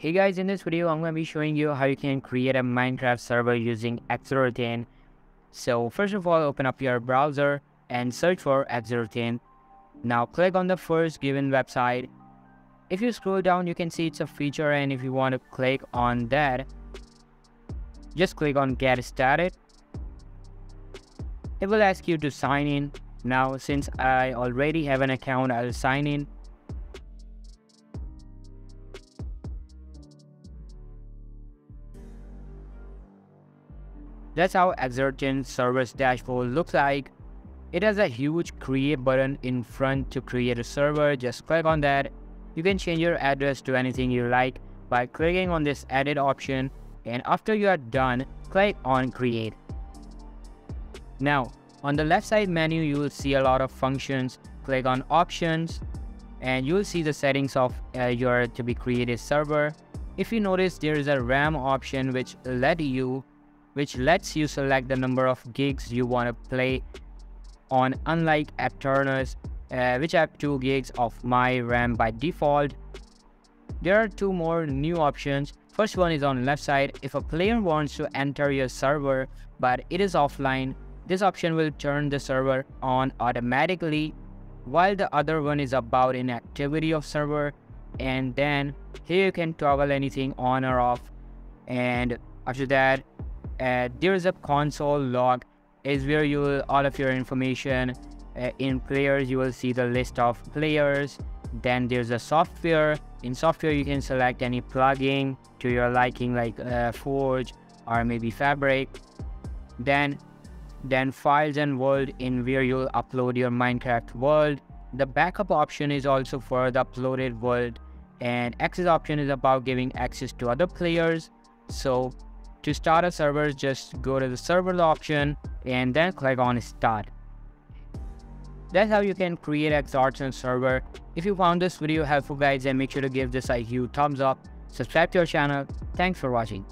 Hey guys, in this video I'm going to be showing you how you can create a Minecraft server using Exoroton. So first of all, open up your browser and search for Exoroton. Now click on the first given website. If you scroll down, you can see it's a feature, and if you want to click on that, just click on get started. It will ask you to sign in. Now since I already have an account, I'll sign in. That's how Exoroton server's dashboard looks like. It has a huge create button in front to create a server. Just click on that. You can change your address to anything you like by clicking on this edit option, and after you are done, click on create. Now on the left side menu you will see a lot of functions. Click on options and you will see the settings of your to be created server. If you notice, there is a RAM option which lets you select the number of gigs you want to play on, unlike Aternos, which have 2 gigs of my RAM by default. There are 2 more new options. First one is on left side. If a player wants to enter your server but it is offline, this option will turn the server on automatically, while the other one is about inactivity of server. And then here you can toggle anything on or off, and after that there is a console log, is where you will all of your information. In players you will see the list of players. Then there's a software. In software you can select any plugin to your liking, like Forge or maybe Fabric. Then files and world, in where you'll upload your Minecraft world. The backup option is also for the uploaded world, and access option is about giving access to other players. So to start a server, just go to the server option and then click on start. That's how you can create Exoroton server. If you found this video helpful guys, then make sure to give this a huge thumbs up. Subscribe to our channel. Thanks for watching.